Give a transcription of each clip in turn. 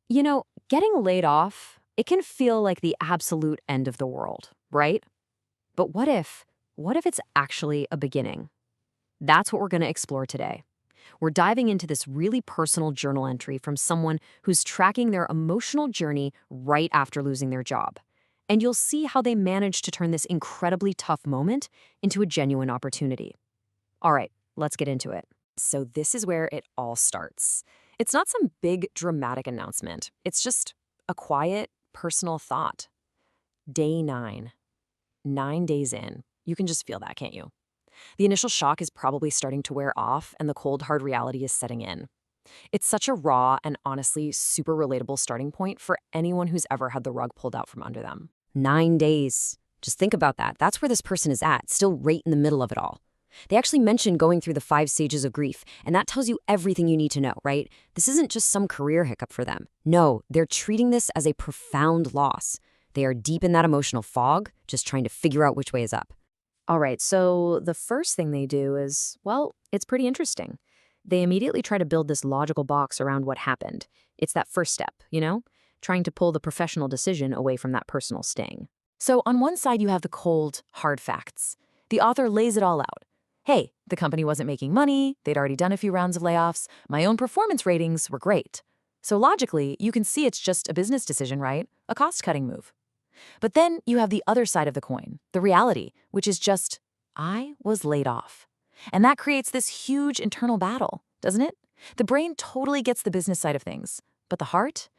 Getting laid off, it can feel like the absolute end of the world, right? But what if it's actually a beginning? That's what we're going to explore today. We're diving into this really personal journal entry from someone who's tracking their emotional journey right after losing their job. And you'll see how they managed to turn this incredibly tough moment into a genuine opportunity. All right, let's get into it. So this is where it all starts. It's not some big dramatic announcement. It's just a quiet, personal thought. Day 9. 9 days in. You can just feel that, can't you? The initial shock is probably starting to wear off, and the cold, hard reality is setting in. It's such a raw and honestly super relatable starting point for anyone who's ever had the rug pulled out from under them. 9 days. Just think about that. That's where this person is at, still right in the middle of it all. They actually mention going through the 5 stages of grief, and that tells you everything you need to know, right? This isn't just some career hiccup for them. No, they're treating this as a profound loss. They are deep in that emotional fog, just trying to figure out which way is up. All right, so the first thing they do is, well, it's pretty interesting. They immediately try to build this logical box around what happened. It's that first step, trying to pull the professional decision away from that personal sting. So on one side, you have the cold, hard facts. The author lays it all out. Hey, the company wasn't making money, they'd already done a few rounds of layoffs, my own performance ratings were great. So logically, you can see it's just a business decision, right? A cost-cutting move. But then you have the other side of the coin, the reality, which is just, I was laid off. And that creates this huge internal battle, doesn't it? The brain totally gets the business side of things, but the heart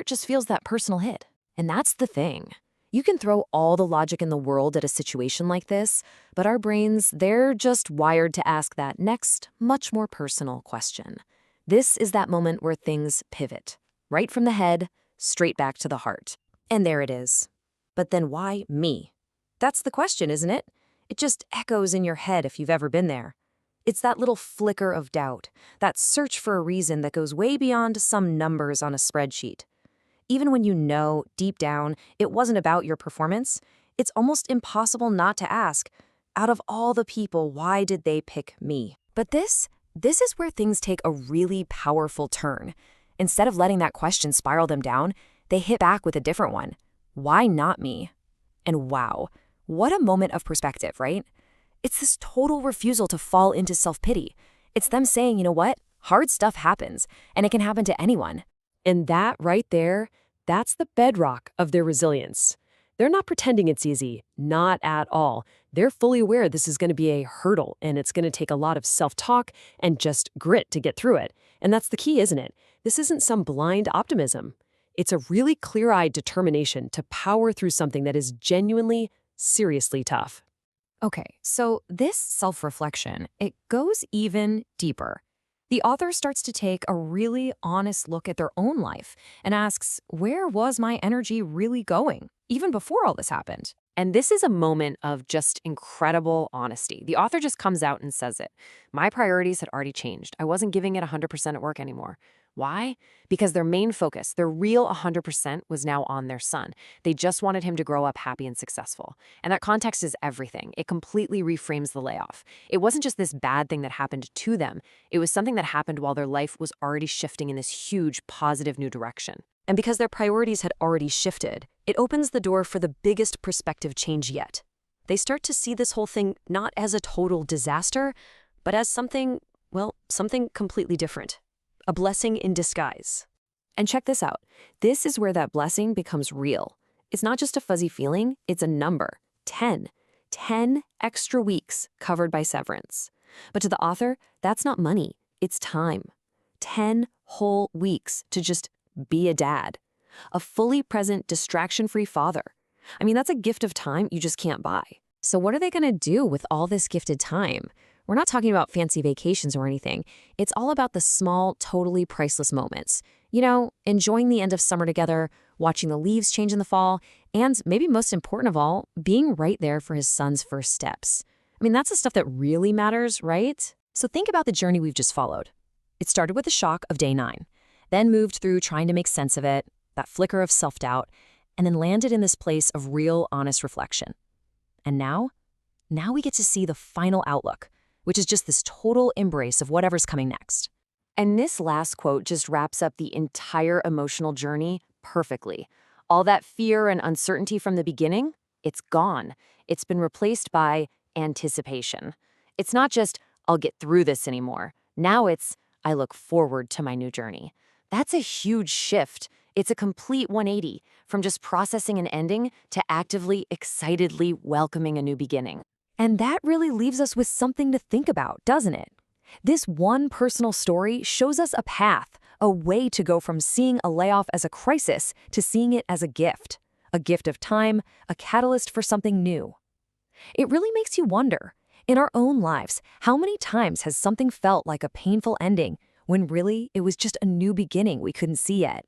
just feels that personal hit. And that's the thing. You can throw all the logic in the world at a situation like this, but our brains, they're just wired to ask that next, much more personal question. This is that moment where things pivot, right from the head, straight back to the heart. And there it is. But then why me? That's the question, isn't it? It just echoes in your head if you've ever been there. It's that little flicker of doubt, that search for a reason that goes way beyond some numbers on a spreadsheet. Even when you know, deep down, it wasn't about your performance, it's almost impossible not to ask, out of all the people, why did they pick me? But this is where things take a really powerful turn. Instead of letting that question spiral them down, they hit back with a different one. Why not me? And wow, what a moment of perspective, right? It's this total refusal to fall into self-pity. It's them saying, you know what? Hard stuff happens, and it can happen to anyone. And that right there, that's the bedrock of their resilience. They're not pretending it's easy, not at all. They're fully aware this is going to be a hurdle, and it's going to take a lot of self-talk and just grit to get through it. And that's the key, isn't it? This isn't some blind optimism. It's a really clear-eyed determination to power through something that is genuinely, seriously tough. Okay, so this self-reflection, it goes even deeper. The author starts to take a really honest look at their own life and asks, where was my energy really going, even before all this happened? And this is a moment of just incredible honesty. The author just comes out and says it. My priorities had already changed. I wasn't giving it 100% at work anymore. Why? Because their main focus, their real 100%, was now on their son. They just wanted him to grow up happy and successful. And that context is everything. It completely reframes the layoff. It wasn't just this bad thing that happened to them. It was something that happened while their life was already shifting in this huge, positive new direction. And because their priorities had already shifted, it opens the door for the biggest perspective change yet. They start to see this whole thing not as a total disaster, but as something completely different. A blessing in disguise. And check this out. This is where that blessing becomes real. It's not just a fuzzy feeling, it's a number. 10. 10 extra weeks covered by severance. But to the author, that's not money, it's time. 10 whole weeks to just be a dad. A fully present, distraction-free father. I mean, that's a gift of time you just can't buy. So what are they going to do with all this gifted time? We're not talking about fancy vacations or anything. It's all about the small, totally priceless moments. Enjoying the end of summer together, watching the leaves change in the fall, and maybe most important of all, being right there for his son's first steps. I mean, that's the stuff that really matters, right? So think about the journey we've just followed. It started with the shock of day 9, then moved through trying to make sense of it, that flicker of self-doubt, and then landed in this place of real, honest reflection. And now we get to see the final outlook, which is just this total embrace of whatever's coming next. And this last quote just wraps up the entire emotional journey perfectly. All that fear and uncertainty from the beginning, it's gone. It's been replaced by anticipation. It's not just, I'll get through this anymore. Now it's, I look forward to my new journey. That's a huge shift. It's a complete 180 from just processing an ending to actively, excitedly welcoming a new beginning. And that really leaves us with something to think about, doesn't it? This one personal story shows us a path, a way to go from seeing a layoff as a crisis to seeing it as a gift of time, a catalyst for something new. It really makes you wonder, in our own lives, how many times has something felt like a painful ending when really it was just a new beginning we couldn't see yet?